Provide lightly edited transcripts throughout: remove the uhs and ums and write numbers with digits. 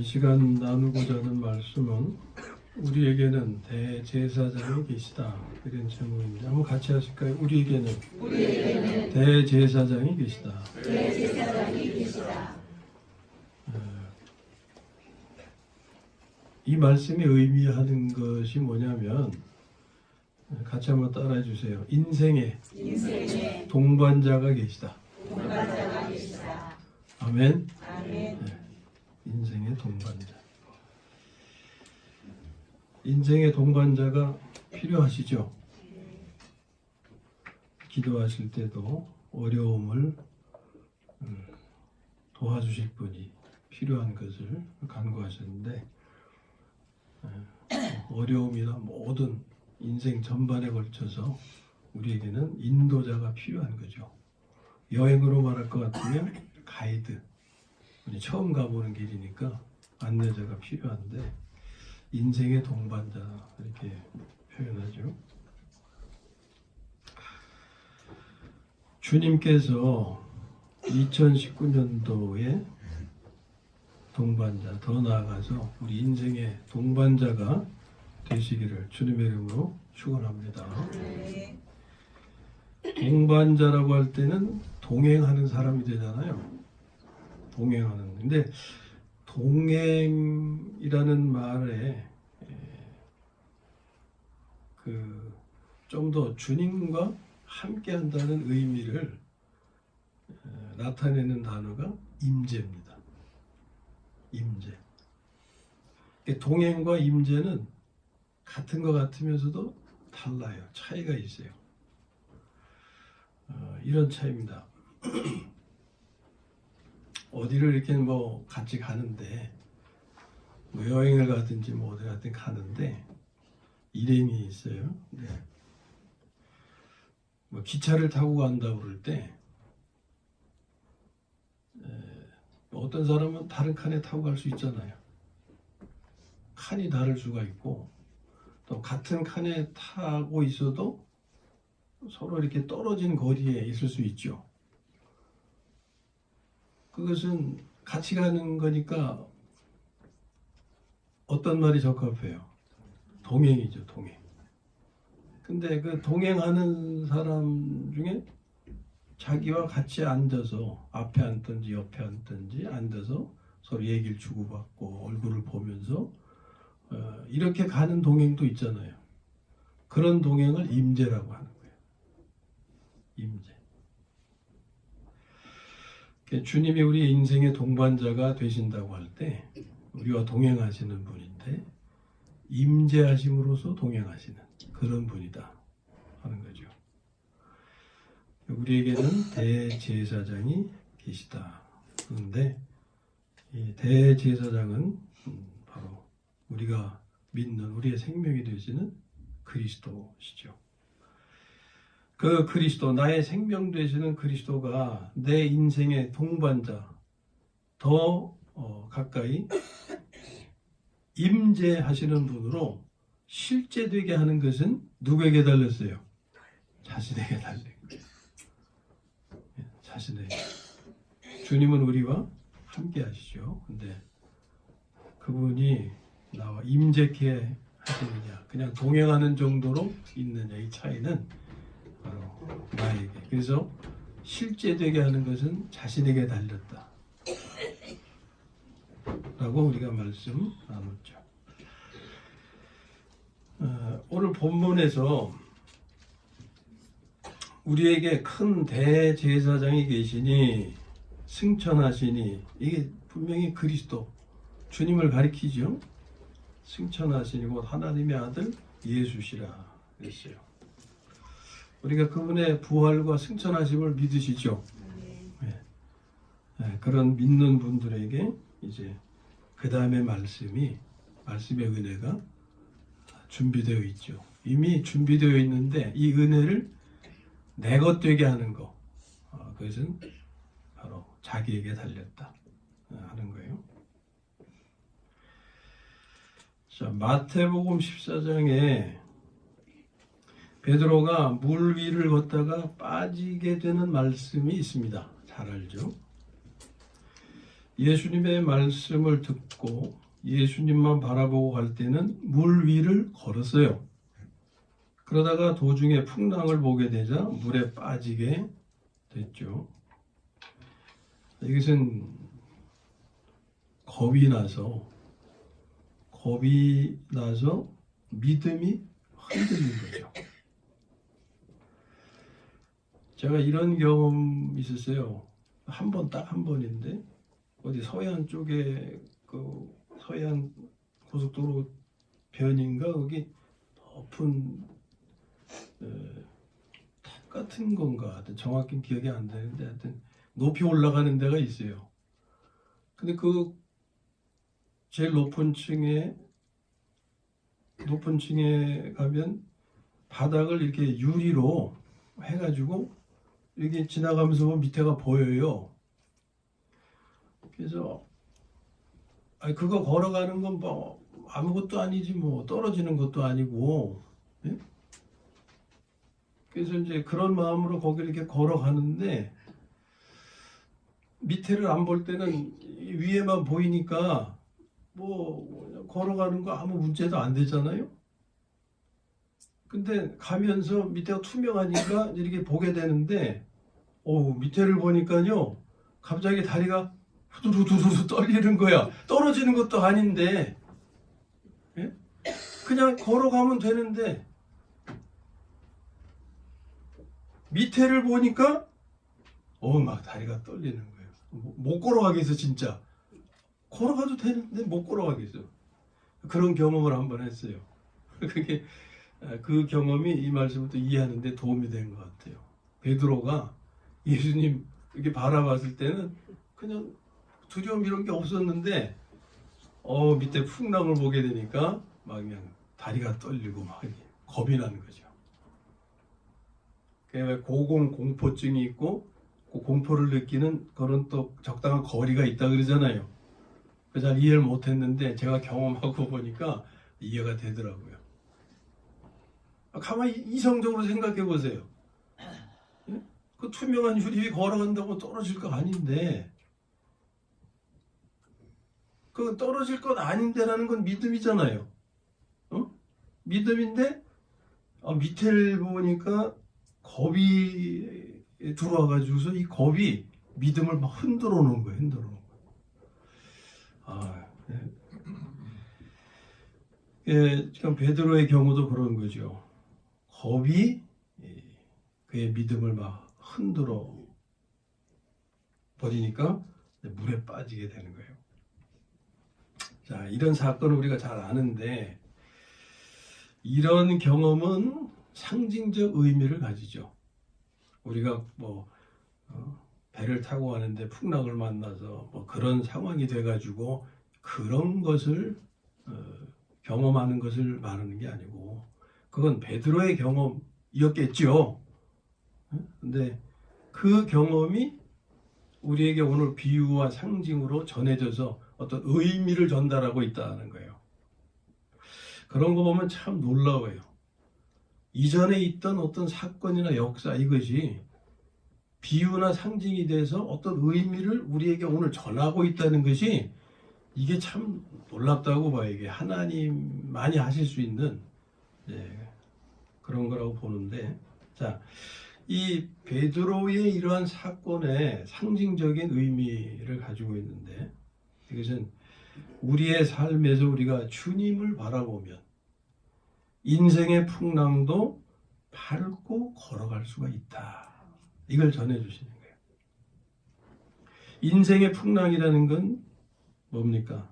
이 시간 나누고자 하는 말씀은 우리에게는 대제사장이 계시다, 이런 제목입니다. 한번 같이 하실까요? 우리에게는 대제사장이 계시다. 이 말씀이 의미하는 것이 뭐냐면, 같이 한번 따라해 주세요. 인생에 동반자가 계시다. 아멘. 네. 인생의 동반자. 인생의 동반자가 필요하시죠? 기도하실 때도 어려움을 도와주실 분이 필요한 것을 간구하셨는데, 어려움이나 모든 인생 전반에 걸쳐서 우리에게는 인도자가 필요한 거죠. 여행으로 말할 것 같으면 가이드, 우리 처음 가보는 길이니까 안내자가 필요한데, 인생의 동반자 이렇게 표현하죠. 주님께서 2019년도에 동반자, 더 나아가서 우리 인생의 동반자가 되시기를 주님의 이름으로 축원합니다. 동반자라고 할 때는 동행하는 사람이 되잖아요. 동행하는. 근데 동행이라는 말에 좀 더 주님과 함께 한다는 의미를 나타내는 단어가 임재입니다. 임재. 동행과 임재는 같은 것 같으면서도 달라요. 차이가 있어요. 이런 차이입니다. 어디를 이렇게 같이 가는데, 여행을 가든지 어디 가든 가는데 일행이 있어요. 네. 기차를 타고 간다고 그럴 때 어떤 사람은 다른 칸에 타고 갈 수 있잖아요. 칸이 다를 수가 있고, 또 같은 칸에 타고 있어도 서로 이렇게 떨어진 거리에 있을 수 있죠. 그것은 같이 가는 거니까 어떤 말이 적합해요? 동행이죠, 동행. 근데 그 동행하는 사람 중에 자기와 같이 앉아서, 앞에 앉든지 옆에 앉든지 앉아서 서로 얘기를 주고받고 얼굴을 보면서 이렇게 가는 동행도 있잖아요. 그런 동행을 임재라고 하는 거예요. 임재. 주님이 우리 인생의 동반자가 되신다고 할 때 우리와 동행하시는 분인데, 임재하심으로써 동행하시는 그런 분이다 하는 거죠. 우리에게는 대제사장이 계시다. 그런데 이 대제사장은 바로 우리가 믿는 우리의 생명이 되시는 그리스도시죠. 그 그리스도, 나의 생명 되시는 그리스도가 내 인생의 동반자, 더 가까이 임재하시는 분으로 실제되게 하는 것은 누구에게 달렸어요? 자신에게 달린 거예요. 자신에게. 주님은 우리와 함께 하시죠. 근데 그분이 나와 임재케 하시느냐, 그냥 동행하는 정도로 있느냐, 이 차이는 바로 나에게. 그래서 실제되게 하는 것은 자신에게 달렸다 라고 우리가 말씀 나눴죠. 오늘 본문에서 우리에게 큰 대제사장이 계시니, 승천하시니, 이게 분명히 그리스도, 주님을 가리키죠. 승천하시니 곧 하나님의 아들 예수시라 그랬어요. 우리가 그분의 부활과 승천하심을 믿으시죠? 네, 그런 믿는 분들에게 이제 그 다음에 말씀의 은혜가 준비되어 있죠. 이미 준비되어 있는데 이 은혜를 내 것 되게 하는 거, 그것은 바로 자기에게 달렸다 하는 거예요. 자, 마태복음 14장에 베드로가 물 위를 걷다가 빠지게 되는 말씀이 있습니다. 잘 알죠? 예수님의 말씀을 듣고 예수님만 바라보고 갈 때는 물 위를 걸었어요. 그러다가 도중에 풍랑을 보게 되자 물에 빠지게 됐죠. 이것은 겁이 나서 믿음이 흔들린 거죠. 제가 이런 경험 있었어요. 딱 한 번인데 어디 서해안 쪽에 그 서해안 고속도로 변인가 거기 높은 탑 같은 건가 하여튼 정확히 기억이 안 되는데 하여튼 높이 올라가는 데가 있어요. 근데 그 제일 높은 층에 가면 바닥을 이렇게 유리로 해가지고 이렇게 지나가면서 보면 밑에가 보여요. 그래서 그거 걸어가는 건 뭐 아무것도 아니지 뭐 떨어지는 것도 아니고 예? 그래서 이제 그런 마음으로 거기를 이렇게 걸어가는데 밑에를 안 볼 때는 위에만 보이니까 뭐 걸어가는 거 아무 문제도 안 되잖아요. 근데 가면서 밑에가 투명하니까 이렇게 보게 되는데 밑에를 보니까요 갑자기 다리가 후두두두두 떨리는 거야. 떨어지는 것도 아닌데 예? 그냥 걸어가면 되는데 밑에를 보니까 막 다리가 떨리는 거예요. 못 걸어가겠어 진짜. 걸어가도 되는데 못 걸어가겠어. 그런 경험을 한번 했어요. 그게 그 경험이 이 말씀을 또 이해하는 데 도움이 된 것 같아요. 베드로가 예수님 이렇게 바라봤을 때는 그냥 두려움 이런 게 없었는데 밑에 풍랑을 보게 되니까 막 그냥 다리가 떨리고 막 겁이 나는 거죠. 왜 공포증이 있고 그 공포를 느끼는 그런 또 적당한 거리가 있다 그러잖아요. 잘 이해를 못했는데 제가 경험하고 보니까 이해가 되더라고요. 가만히 이성적으로 생각해 보세요. 예? 그 투명한 유리 위에 걸어간다고 떨어질 거 아닌데 그 떨어질 건 아닌데라는 건 믿음이잖아요. 믿음인데 밑에를 보니까 겁이 들어와가지고서 이 겁이 믿음을 막 흔들어 놓은 거예요. 지금 베드로의 경우도 그런 거죠. 겁이 그의 믿음을 막 흔들어 버리니까 물에 빠지게 되는 거예요. 자, 이런 사건을 우리가 잘 아는데 이런 경험은 상징적 의미를 가지죠. 우리가 배를 타고 가는데 풍랑을 만나서 그런 상황이 돼가지고 그런 것을 경험하는 것을 말하는 게 아니고 그건 베드로의 경험이었겠죠. 근데 그 경험이 우리에게 오늘 비유와 상징으로 전해져서 어떤 의미를 전달하고 있다는 거예요. 그런 거 보면 참 놀라워요. 이전에 있던 어떤 사건이나 역사 이것이 비유나 상징이 돼서 어떤 의미를 우리에게 오늘 전하고 있다는 것이 이게 참 놀랍다고 봐요. 이게 하나님만이 하실 수 있는 그런 거라고 보는데, 자, 이 베드로의 이러한 사건의 상징적인 의미를 가지고 있는데 이것은 우리의 삶에서 우리가 주님을 바라보면 인생의 풍랑도 밟고 걸어갈 수가 있다. 이걸 전해주시는 거예요. 인생의 풍랑이라는 건 뭡니까?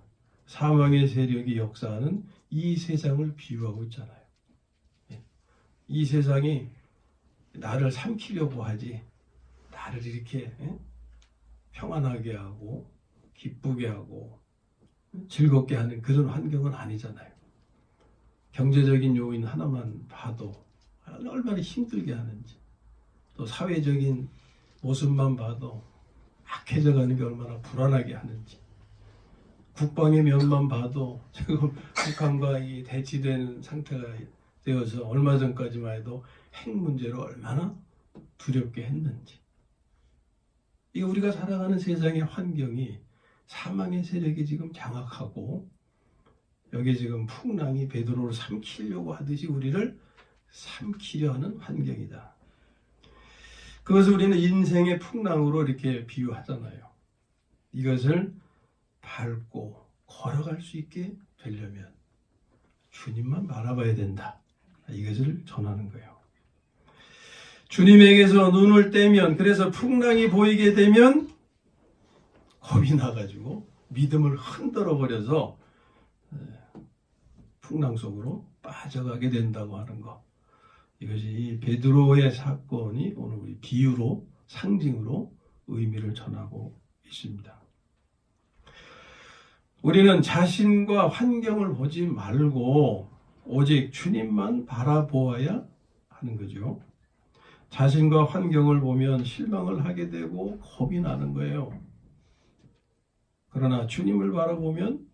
사망의 세력이 역사하는 이 세상을 비유하고 있잖아요. 이 세상이 나를 삼키려고 하지 나를 이렇게 평안하게 하고 기쁘게 하고 즐겁게 하는 그런 환경은 아니잖아요. 경제적인 요인 하나만 봐도 얼마나 힘들게 하는지, 또 사회적인 모습만 봐도 악해져 가는 게 얼마나 불안하게 하는지, 국방의 면만 봐도 지금 북한과 이 대치되는 상태가 되어서 얼마 전까지만 해도 핵 문제로 얼마나 두렵게 했는지, 이 우리가 살아가는 세상의 환경이 사망의 세력이 지금 장악하고 여기 지금 풍랑이 베드로를 삼키려고 하듯이 우리를 삼키려 하는 환경이다. 그것을 우리는 인생의 풍랑으로 이렇게 비유하잖아요. 이것을 밟고 걸어갈 수 있게 되려면 주님만 바라봐야 된다. 이것을 전하는 거예요. 주님에게서 눈을 떼면, 그래서 풍랑이 보이게 되면 겁이 나가지고 믿음을 흔들어 버려서 풍랑 속으로 빠져가게 된다고 하는 것. 이것이 베드로의 사건이 오늘 우리 비유로, 상징으로 의미를 전하고 있습니다. 우리는 자신과 환경을 보지 말고 오직 주님만 바라보아야 하는 거죠. 자신과 환경을 보면 실망을 하게 되고 겁이 나는 거예요. 그러나 주님을 바라보면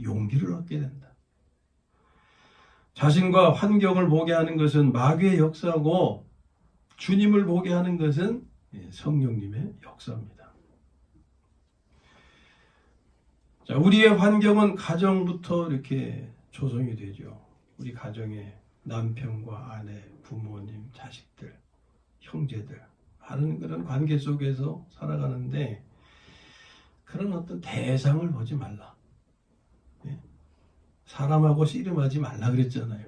용기를 얻게 된다. 자신과 환경을 보게 하는 것은 마귀의 역사고 주님을 보게 하는 것은 성령님의 역사입니다. 자, 우리의 환경은 가정부터 이렇게 조성이 되죠. 우리 가정에 남편과 아내, 부모님, 자식들, 형제들, 많은 그런 관계 속에서 살아가는데 그런 어떤 대상을 보지 말라. 사람하고 씨름하지 말라 그랬잖아요.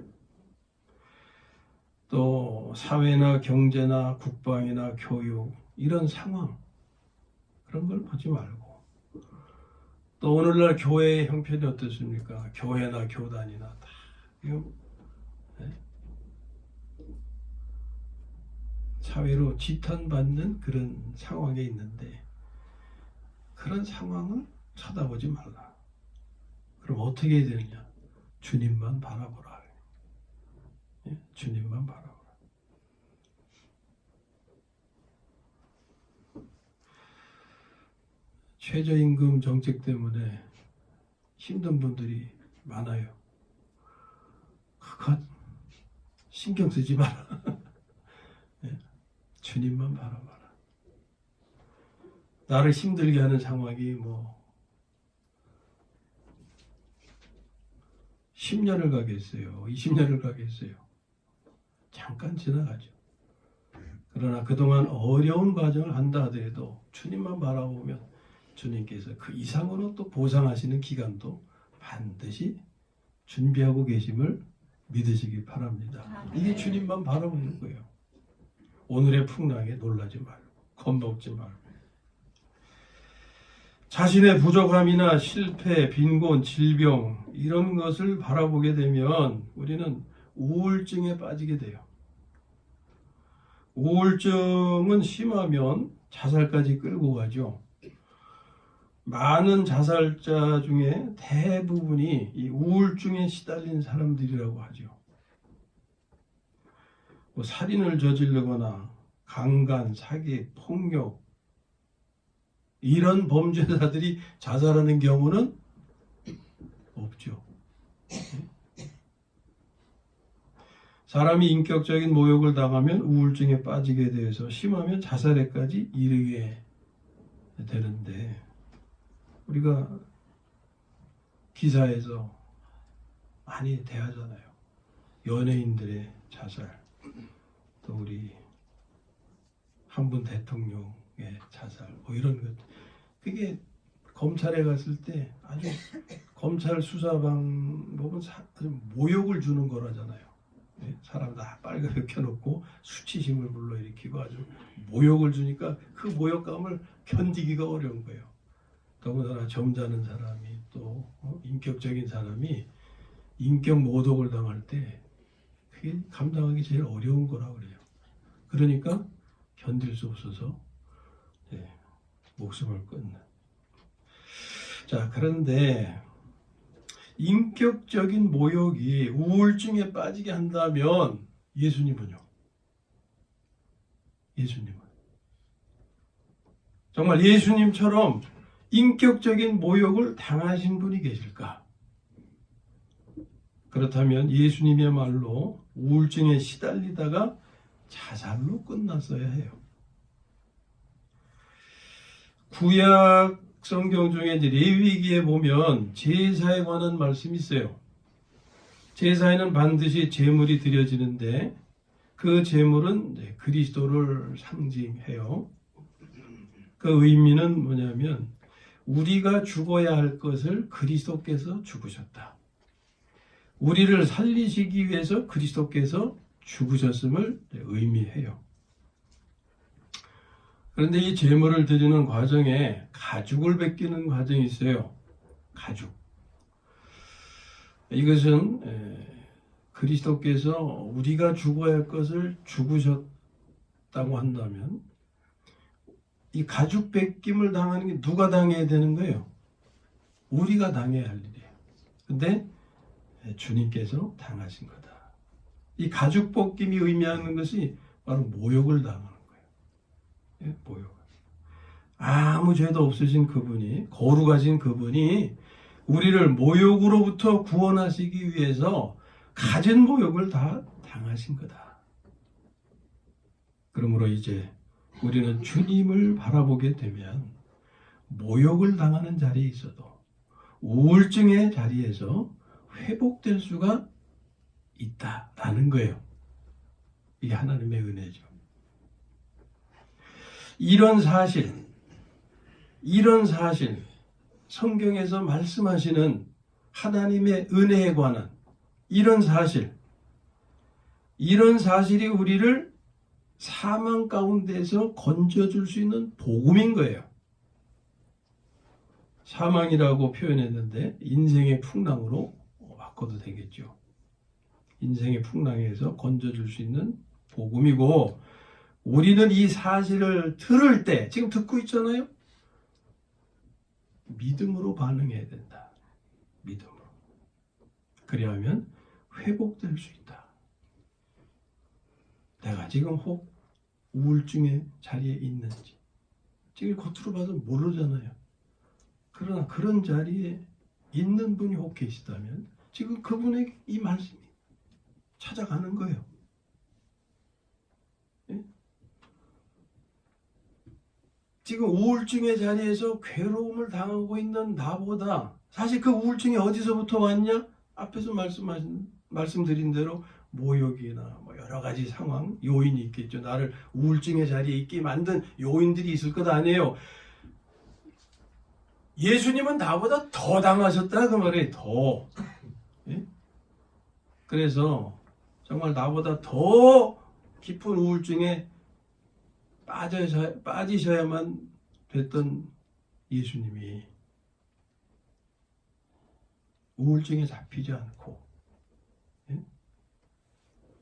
또 사회나 경제나 국방이나 교육 이런 상황 그런 걸 보지 말고 또 오늘날 교회의 형편이 어떻습니까? 교회나 교단이나 다 사회로 지탄받는 그런 상황에 있는데 그런 상황을 쳐다보지 말라. 그럼 어떻게 해야 되느냐? 주님만 바라보라. 주님만 바라보라. 최저임금 정책 때문에 힘든 분들이 많아요. 그것 신경 쓰지 마라. 주님만 바라봐라. 나를 힘들게 하는 상황이 10년을 가겠어요. 20년을 가겠어요. 잠깐 지나가죠. 그러나 그동안 어려운 과정을 한다 하더라도 주님만 바라보면 주님께서 그 이상으로 또 보상하시는 기간도 반드시 준비하고 계심을 믿으시기 바랍니다. 이게 주님만 바라보는 거예요. 오늘의 풍랑에 놀라지 말고 겁먹지 말고 자신의 부족함이나 실패, 빈곤, 질병 이런 것을 바라보게 되면 우리는 우울증에 빠지게 돼요. 우울증은 심하면 자살까지 끌고 가죠. 많은 자살자 중에 대부분이 이 우울증에 시달린 사람들이라고 하죠. 살인을 저지르거나 강간, 사기, 폭력 이런 범죄자들이 자살하는 경우는 없죠. 사람이 인격적인 모욕을 당하면 우울증에 빠지게 돼서 심하면 자살에까지 이르게 되는데 우리가 기사에서 많이 대하잖아요. 연예인들의 자살, 또 우리 한 분 대통령의 자살, 이런 것. 그게 검찰에 갔을 때 아주 검찰 수사 방법은 아주 모욕을 주는 거라잖아요. 사람 다 빨갛게 켜놓고 수치심을 불러일으키고 아주 모욕을 주니까 그 모욕감을 견디기가 어려운 거예요. 더군다나 점잖은 사람이 또 인격적인 사람이 인격 모독을 당할 때 그게 감당하기 제일 어려운 거라고 그래요. 그러니까 견딜 수 없어서 목숨을 끊는. 자, 그런데 인격적인 모욕이 우울증에 빠지게 한다면 예수님은요? 예수님은 정말 예수님처럼 인격적인 모욕을 당하신 분이 계실까? 그렇다면 예수님이야말로 우울증에 시달리다가 자살로 끝났어야 해요. 구약 성경 중에 이제 레위기에 보면 제사에 관한 말씀이 있어요. 제사에는 반드시 제물이 드려지는데 그 제물은 그리스도를 상징해요. 그 의미는 뭐냐면 우리가 죽어야 할 것을 그리스도께서 죽으셨다. 우리를 살리시기 위해서 그리스도께서 죽으셨음을 의미해요. 그런데 이 제물을 드리는 과정에 가죽을 벗기는 과정이 있어요. 가죽. 이것은 그리스도께서 우리가 죽어야 할 것을 죽으셨다고 한다면 이 가죽 벗김을 당하는 게 누가 당해야 되는 거예요? 우리가 당해야 할 일이에요. 근데 주님께서 당하신 거다. 이 가죽 벗김이 의미하는 것이 바로 모욕을 당하는 거예요. 모욕. 아무 죄도 없으신 그분이, 거룩하신 그분이 우리를 모욕으로부터 구원하시기 위해서 가진 모욕을 다 당하신 거다. 그러므로 이제 우리는 주님을 바라보게 되면 모욕을 당하는 자리에 있어도 우울증의 자리에서 회복될 수가 있다라는 거예요. 이게 하나님의 은혜죠. 이런 사실, 성경에서 말씀하시는 하나님의 은혜에 관한 이런 사실이 우리를 사망 가운데서 건져줄 수 있는 복음인 거예요. 사망이라고 표현했는데 인생의 풍랑으로 바꿔도 되겠죠. 인생의 풍랑에서 건져줄 수 있는 복음이고, 우리는 이 사실을 들을 때, 지금 듣고 있잖아요. 믿음으로 반응해야 된다. 믿음으로. 그래야만 회복될 수 있다. 내가 지금 혹 우울증의 자리에 있는지 지금 겉으로 봐도 모르잖아요. 그러나 그런 자리에 있는 분이 혹 계시다면 지금 그분에게 이 말씀이 찾아가는 거예요. 예? 지금 우울증의 자리에서 괴로움을 당하고 있는 나보다 사실 그 우울증이 어디서부터 왔냐? 앞에서 말씀드린 대로 모욕이나 뭐 여러 가지 상황, 요인이 있겠죠. 나를 우울증의 자리에 있게 만든 요인들이 있을 것 아니에요. 예수님은 나보다 더 당하셨다 그 말이에요. 더. 예? 그래서 정말 나보다 더 깊은 우울증에 빠지셔야만 됐던 예수님이 우울증에 잡히지 않고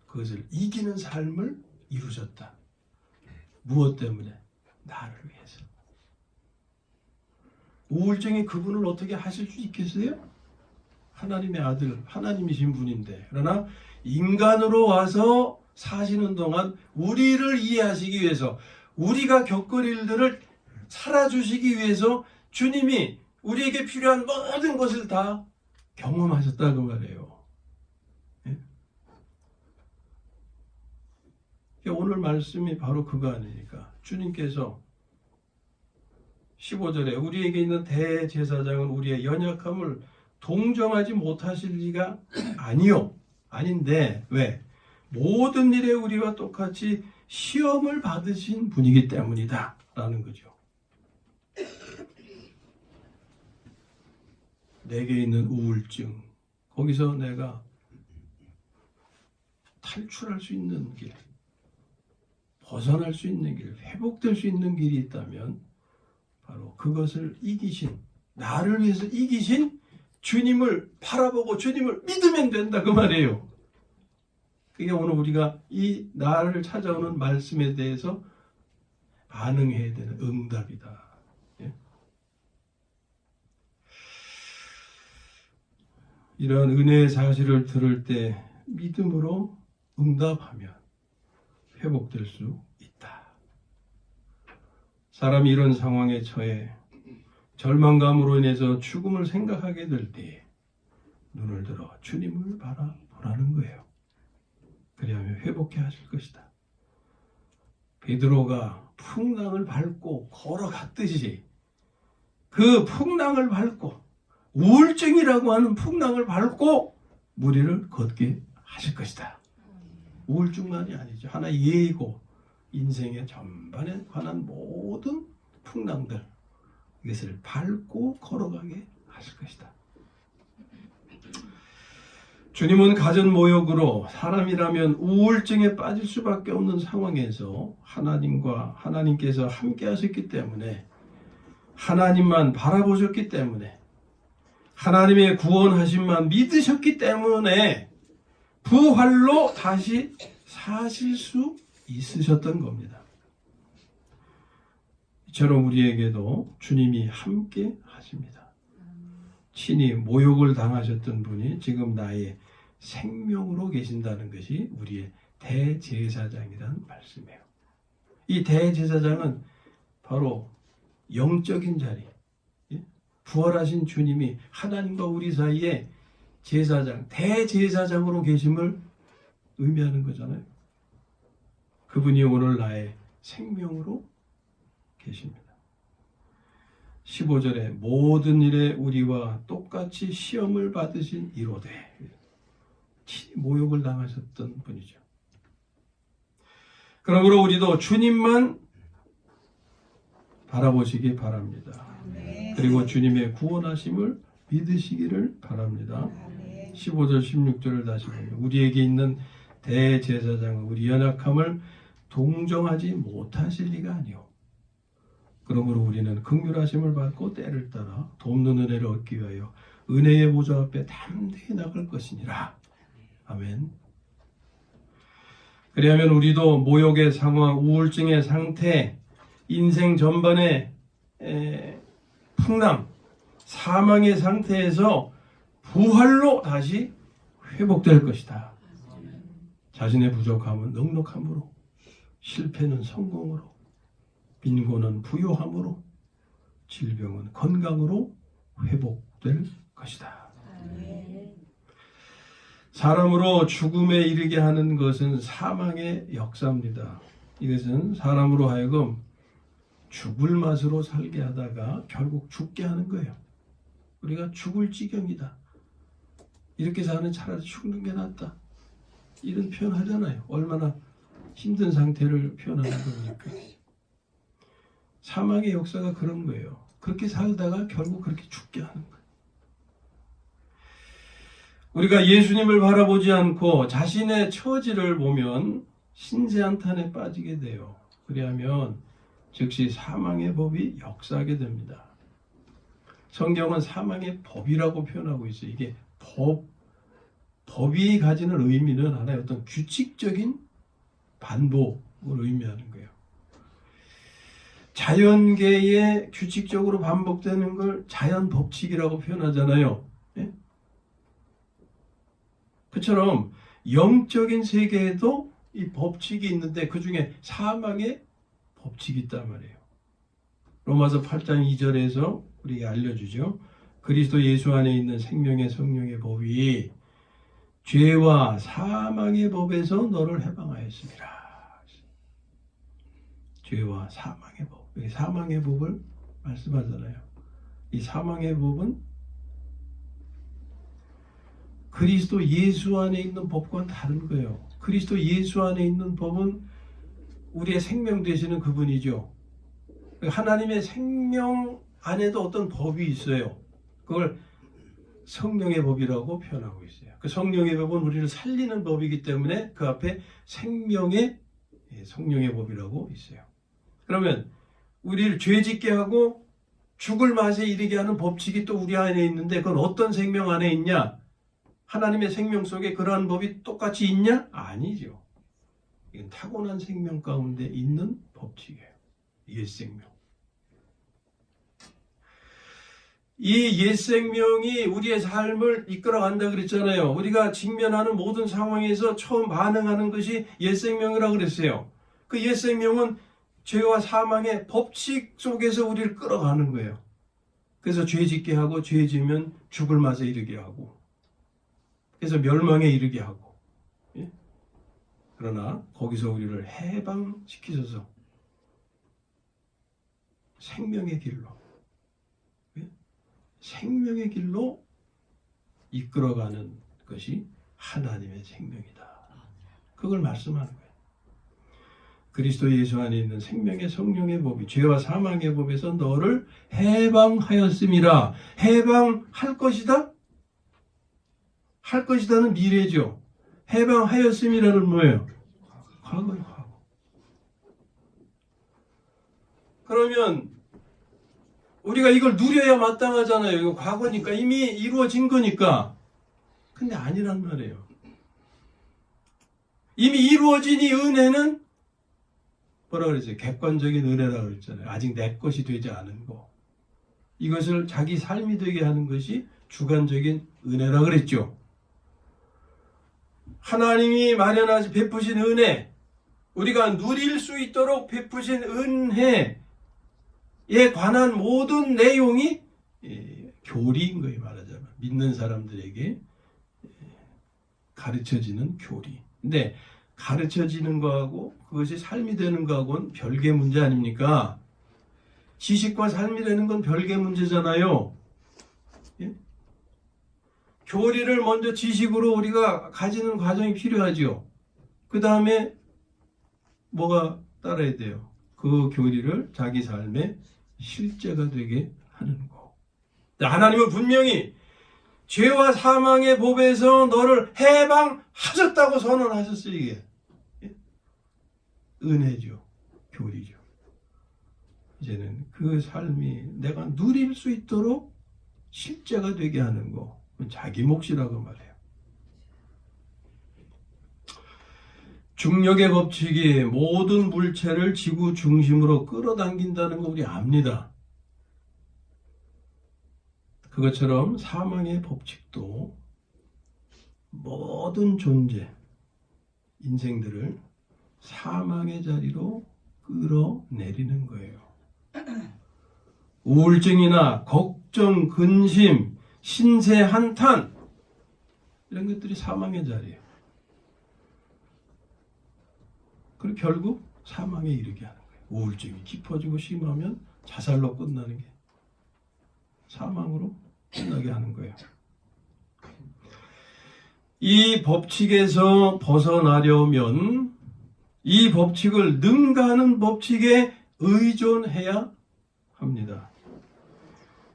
그것을 이기는 삶을 이루셨다. 무엇 때문에? 나를 위해서. 우울증이 그분을 어떻게 하실 수 있겠어요? 하나님의 아들, 하나님이신 분인데. 그러나 인간으로 와서 사시는 동안 우리를 이해하시기 위해서, 우리가 겪을 일들을 살아주시기 위해서 주님이 우리에게 필요한 모든 것을 다 경험하셨다 그 말이에요. 예? 오늘 말씀이 바로 그거 아닙니까? 주님께서 15절에 우리에게 있는 대제사장은 우리의 연약함을 동정하지 못하실 리가 아닌데 왜? 모든 일에 우리와 똑같이 시험을 받으신 분이기 때문이다 라는 거죠. 내게 있는 우울증, 거기서 내가 탈출할 수 있는 길, 벗어날 수 있는 길, 회복될 수 있는 길이 있다면 바로 그것을 이기신, 나를 위해서 이기신 주님을 바라보고 주님을 믿으면 된다 그 말이에요. 그게 오늘 우리가 이 나를 찾아오는 말씀에 대해서 반응해야 되는 응답이다. 예? 이런 은혜의 사실을 들을 때 믿음으로 응답하면 회복될 수 있다. 사람이 이런 상황에 처해 절망감으로 인해서 죽음을 생각하게 될 때 눈을 들어 주님을 바라보라는 거예요. 그리하면 회복해 하실 것이다. 베드로가 풍랑을 밟고 걸어갔듯이 그 풍랑을 밟고 우울증이라고 하는 풍랑을 밟고 무리를 걷게 하실 것이다. 우울증만이 아니죠. 하나의 예고 인생의 전반에 관한 모든 풍랑들 이것을 밟고 걸어가게 하실 것이다. 주님은 가전 모욕으로 사람이라면 우울증에 빠질 수밖에 없는 상황에서 하나님께서 함께 하셨기 때문에 하나님만 바라보셨기 때문에 하나님의 구원하심만 믿으셨기 때문에 부활로 다시 사실 수 있으셨던 겁니다. 이처럼 우리에게도 주님이 함께 하십니다. 친히 모욕을 당하셨던 분이 지금 나의 생명으로 계신다는 것이 우리의 대제사장이라는 말씀이에요. 이 대제사장은 바로 영적인 자리, 부활하신 주님이 하나님과 우리 사이에 제사장, 대제사장으로 계심을 의미하는 거잖아요. 그분이 오늘 나의 생명으로 계십니다. 15절에 모든 일에 우리와 똑같이 시험을 받으신 이로되 모욕을 당하셨던 분이죠. 그러므로 우리도 주님만 바라보시기 바랍니다. 그리고 주님의 구원하심을 믿으시기를 바랍니다. 15절 16절을 다시 보면 우리에게 있는 대제사장은 우리 연약함을 동정하지 못하실 리가 아니오. 그러므로 우리는 긍휼하심을 받고 때를 따라 돕는 은혜를 얻기 위하여 은혜의 보좌 앞에 담대히 나갈 것이니라. 아멘. 그리하면 우리도 모욕의 상황, 우울증의 상태, 인생 전반의 풍랑, 사망의 상태에서 부활로 다시 회복될 것이다. 자신의 부족함은 넉넉함으로, 실패는 성공으로, 빈곤은 부요함으로, 질병은 건강으로 회복될 것이다. 사람으로 죽음에 이르게 하는 것은 사망의 역사입니다. 이것은 사람으로 하여금 죽을 맛으로 살게 하다가 결국 죽게 하는 거예요. 우리가 죽을 지경이다. 이렇게 사는 차라리 죽는 게 낫다. 이런 표현 하잖아요. 얼마나 힘든 상태를 표현하는 겁니까? 사망의 역사가 그런 거예요. 그렇게 살다가 결국 그렇게 죽게 하는 거예요. 우리가 예수님을 바라보지 않고 자신의 처지를 보면 신세한탄에 빠지게 돼요. 그리하면 즉시 사망의 법이 역사하게 됩니다. 성경은 사망의 법이라고 표현하고 있어요. 이게 법이 가지는 의미는 하나의 어떤 규칙적인 반복을 의미하는 거예요. 자연계에 규칙적으로 반복되는 걸 자연 법칙이라고 표현하잖아요. 예? 그처럼 영적인 세계에도 이 법칙이 있는데 그 중에 사망의 법칙이 있단 말이에요. 로마서 8장 2절에서 우리에게 알려주죠. 그리스도 예수 안에 있는 생명의 성령의 법이 죄와 사망의 법에서 너를 해방하였습니다. 죄와 사망의 법. 여기 사망의 법을 말씀하잖아요. 이 사망의 법은 그리스도 예수 안에 있는 법과는 다른 거예요. 그리스도 예수 안에 있는 법은 우리의 생명 되시는 그분이죠. 하나님의 생명 안에도 어떤 법이 있어요. 그걸 성령의 법이라고 표현하고 있어요. 그 성령의 법은 우리를 살리는 법이기 때문에 그 앞에 생명의 성령의 법이라고 있어요. 그러면 우리를 죄짓게 하고 죽을 맛에 이르게 하는 법칙이 또 우리 안에 있는데 그건 어떤 생명 안에 있냐? 하나님의 생명 속에 그러한 법이 똑같이 있냐? 아니죠. 이건 타고난 생명 가운데 있는 법칙이에요. 옛 생명. 이 옛 생명이 우리의 삶을 이끌어간다 그랬잖아요. 우리가 직면하는 모든 상황에서 처음 반응하는 것이 옛 생명이라고 그랬어요. 그 옛 생명은 죄와 사망의 법칙 속에서 우리를 끌어가는 거예요. 그래서 죄 짓게 하고 죄 지으면 죽을 맛에 이르게 하고 그래서 멸망에 이르게 하고 예? 그러나 거기서 우리를 해방시키셔서 생명의 길로 생명의 길로 이끌어가는 것이 하나님의 생명이다. 그걸 말씀하는 거예요. 그리스도 예수 안에 있는 생명의 성령의 법이 죄와 사망의 법에서 너를 해방하였음이라. 해방할 것이다? 할 것이다는 미래죠. 해방하였음이라는 뭐예요? 과거예요, 과거. 그러면 우리가 이걸 누려야 마땅하잖아요. 이거 과거니까, 이미 이루어진 거니까. 근데 아니란 말이에요. 이미 이루어진 이 은혜는 뭐라 그랬어요? 객관적인 은혜라고 그랬잖아요. 아직 내 것이 되지 않은 거. 이것을 자기 삶이 되게 하는 것이 주관적인 은혜라고 그랬죠. 하나님이 마련하시 베푸신 은혜, 우리가 누릴 수 있도록 베푸신 은혜에 관한 모든 내용이 교리인 거예요. 말하자면 믿는 사람들에게 가르쳐지는 교리. 근데 가르쳐지는 거하고 그것이 삶이 되는 거하고는 별개 문제 아닙니까? 지식과 삶이 되는 건 별개 문제잖아요. 예? 교리를 먼저 지식으로 우리가 가지는 과정이 필요하죠. 그 다음에 뭐가 따라야 돼요? 그 교리를 자기 삶의 실제가 되게 하는 거. 하나님은 분명히 죄와 사망의 법에서 너를 해방하셨다고 선언하셨어요. 이게 은혜죠. 교리죠. 이제는 그 삶이 내가 누릴 수 있도록 실제가 되게 하는 거. 자기 몫이라고 말해요. 중력의 법칙이 모든 물체를 지구 중심으로 끌어당긴다는 거 우리 압니다. 그것처럼 사망의 법칙도 모든 존재, 인생들을 사망의 자리로 끌어내리는 거예요. 우울증이나 걱정, 근심, 신세 한탄 이런 것들이 사망의 자리예요. 그리고 결국 사망에 이르게 하는 거예요. 우울증이 깊어지고 심하면 자살로 끝나는 게 사망으로 끝나게 하는 거예요. 이 법칙에서 벗어나려면 이 법칙을 능가하는 법칙에 의존해야 합니다.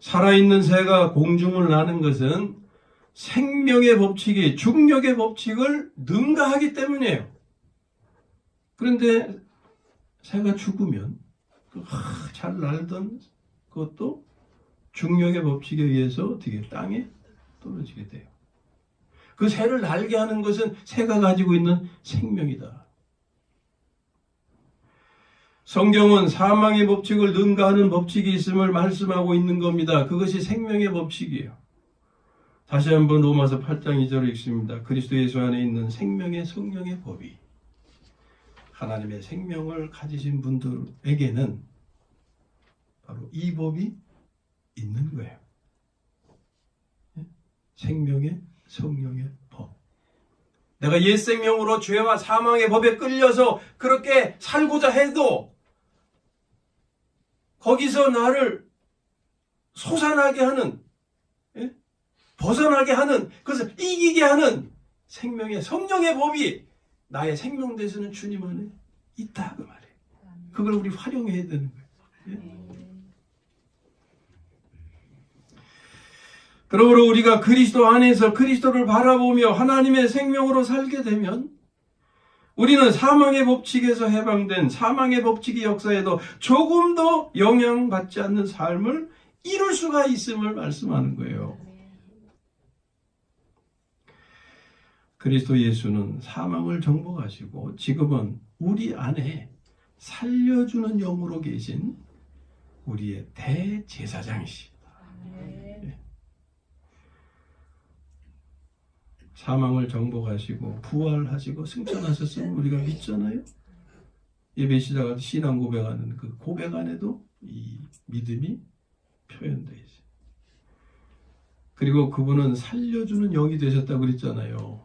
살아있는 새가 공중을 나는 것은 생명의 법칙이 중력의 법칙을 능가하기 때문이에요. 그런데 새가 죽으면 잘 날던 그것도 중력의 법칙에 의해서 어떻게 땅에 떨어지게 돼요. 그 새를 날게 하는 것은 새가 가지고 있는 생명이다. 성경은 사망의 법칙을 능가하는 법칙이 있음을 말씀하고 있는 겁니다. 그것이 생명의 법칙이에요. 다시 한번 로마서 8장 2절을 읽습니다. 그리스도 예수 안에 있는 생명의 성령의 법이 하나님의 생명을 가지신 분들에게는 바로 이 법이 있는 거예요. 생명의 성령의 법. 내가 옛 생명으로 죄와 사망의 법에 끌려서 그렇게 살고자 해도 거기서 나를 솟아나게 하는, 벗어나게 하는, 그것을 이기게 하는 생명의 성령의 법이 나의 생명 되시는 주님 안에 있다 그 말이에요. 그걸 우리 활용해야 되는 거예요. 그러므로 우리가 그리스도 안에서 그리스도를 바라보며 하나님의 생명으로 살게 되면 우리는 사망의 법칙에서 해방된 사망의 법칙이 역사에도 조금도 영향받지 않는 삶을 이룰 수가 있음을 말씀하는 거예요. 그리스도 예수는 사망을 정복하시고 지금은 우리 안에 살려주는 영으로 계신 우리의 대제사장이십니다. 사망을 정복하시고 부활하시고 승천하셨음을 우리가 믿잖아요. 예배 시작할 때 신앙 고백하는 그 고백 안에도 이 믿음이 표현되어 있어요. 그리고 그분은 살려주는 영이 되셨다고 그랬잖아요.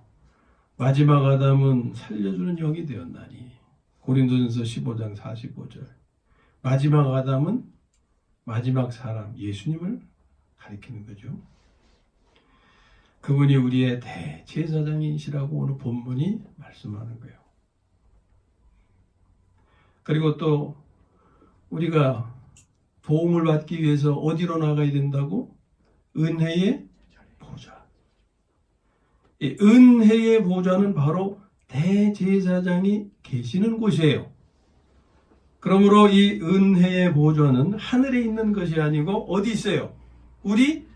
마지막 아담은 살려주는 영이 되었나니. 고린도전서 15장 45절. 마지막 아담은 마지막 사람 예수님을 가리키는 거죠. 그분이 우리의 대제사장이시라고 오늘 본문이 말씀하는 거예요. 그리고 또 우리가 도움을 받기 위해서 어디로 나가야 된다고? 은혜의 보좌. 이 은혜의 보좌는 바로 대제사장이 계시는 곳이에요. 그러므로 이 은혜의 보좌는 하늘에 있는 것이 아니고 어디 있어요? 우리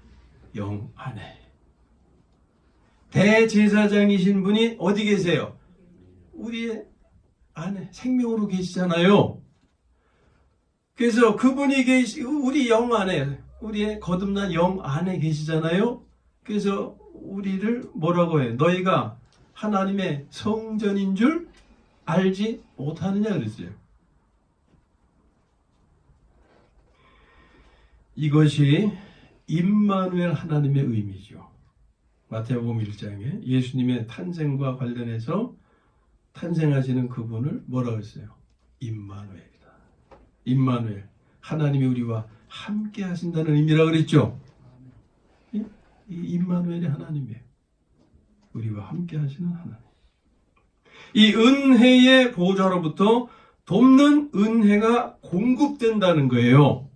영 안에. 대제사장이신 분이 어디 계세요? 우리의 안에 생명으로 계시잖아요. 그래서 그분이 우리 영 안에, 우리의 거듭난 영 안에 계시잖아요. 그래서 우리를 뭐라고 해요? 너희가 하나님의 성전인 줄 알지 못하느냐 그랬어요. 이것이 임마누엘 하나님의 의미죠. 마태복음 1장에 예수님의 탄생과 관련해서 탄생하시는 그분을 뭐라고 했어요? 임마누엘이다. 임마누엘, 하나님이 우리와 함께 하신다는 의미라고 그랬죠. 이 임마누엘이 하나님이에요. 우리와 함께 하시는 하나님. 이 은혜의 보좌로부터 돕는 은혜가 공급된다는 거예요.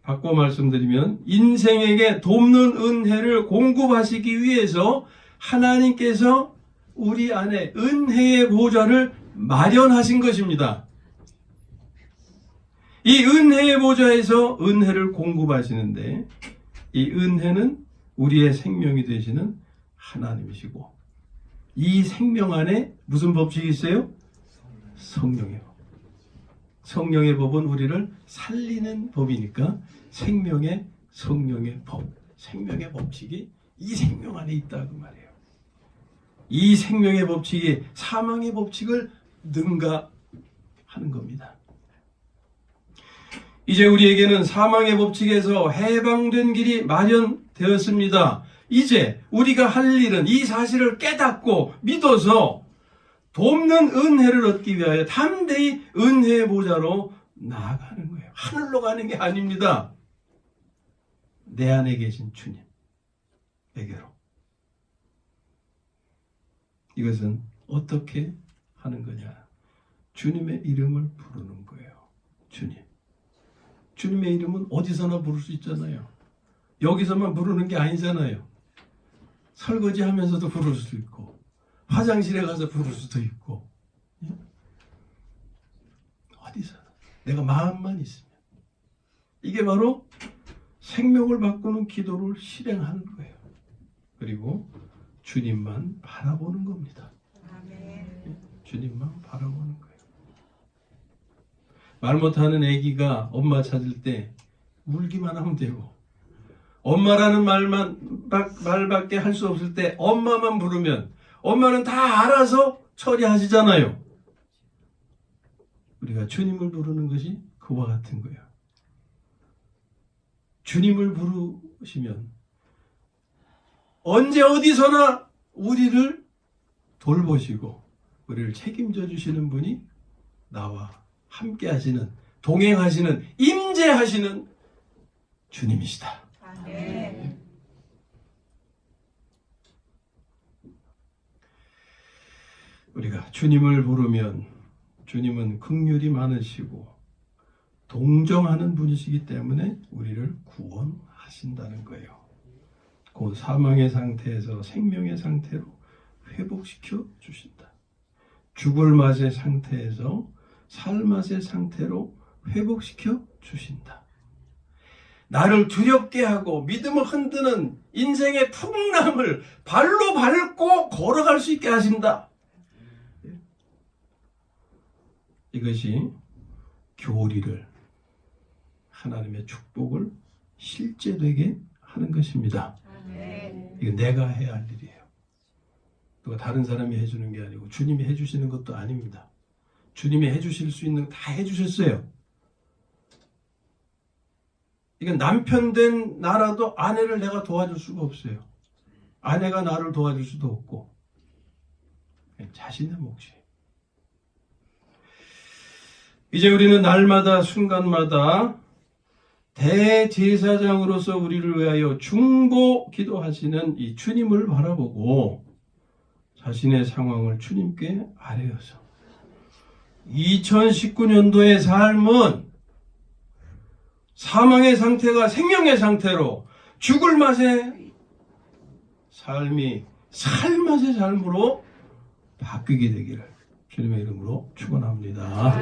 바꿔 말씀드리면 인생에게 돕는 은혜를 공급하시기 위해서 하나님께서 우리 안에 은혜의 보좌를 마련하신 것입니다. 이 은혜의 보좌에서 은혜를 공급하시는데 이 은혜는 우리의 생명이 되시는 하나님이시고 이 생명 안에 무슨 법칙이 있어요? 성령의 법. 성령의 법은 우리를 살리는 법이니까 생명의 성령의 법, 생명의 법칙이 이 생명 안에 있다고 말해요. 이 생명의 법칙이 사망의 법칙을 능가하는 겁니다. 이제 우리에게는 사망의 법칙에서 해방된 길이 마련되었습니다. 이제 우리가 할 일은 이 사실을 깨닫고 믿어서 돕는 은혜를 얻기 위하여 담대히 은혜의 보좌로 나아가는 거예요. 하늘로 가는 게 아닙니다. 내 안에 계신 주님에게로. 이것은 어떻게 하는 거냐? 주님의 이름을 부르는 거예요. 주님. 주님의 이름은 어디서나 부를 수 있잖아요. 여기서만 부르는 게 아니잖아요. 설거지 하면서도 부를 수도 있고 화장실에 가서 부를 수도 있고 어디서나 내가 마음만 있으면 이게 바로 생명을 바꾸는 기도를 실행하는 거예요. 그리고 주님만 바라보는 겁니다. 주님만 바라보는 거예요. 말 못하는 아기가 엄마 찾을 때 울기만 하면 되고 엄마라는 말밖에 할 수 없을 때 엄마만 부르면 엄마는 다 알아서 처리하시잖아요. 우리가 주님을 부르는 것이 그와 같은 거예요. 주님을 부르시면 언제 어디서나 우리를 돌보시고 우리를 책임져 주시는 분이 나와 함께 하시는, 동행하시는, 임재하시는 주님이시다. 네. 우리가 주님을 부르면 주님은 긍휼이 많으시고 동정하는 분이시기 때문에 우리를 구원하신다는 거예요. 그 사망의 상태에서 생명의 상태로 회복시켜 주신다. 죽을 맛의 상태에서 살맛의 상태로 회복시켜 주신다. 나를 두렵게 하고 믿음을 흔드는 인생의 풍랑을 발로 밟고 걸어갈 수 있게 하신다. 이것이 교리를, 하나님의 축복을 실제되게 하는 것입니다. 이거 내가 해야 할 일이에요. 누가 다른 사람이 해주는 게 아니고 주님이 해주시는 것도 아닙니다. 주님이 해주실 수 있는 거 다 해주셨어요. 이건 남편 된 나라도 아내를 내가 도와줄 수가 없어요. 아내가 나를 도와줄 수도 없고 자신의 몫이에요. 이제 우리는 날마다 순간마다 대제사장으로서 우리를 위하여 중보 기도하시는 이 주님을 바라보고 자신의 상황을 주님께 아뢰어서 2019년도의 삶은 사망의 상태가 생명의 상태로 죽을 맛의 삶이 살맛의 삶으로 바뀌게 되기를 주님의 이름으로 축원합니다.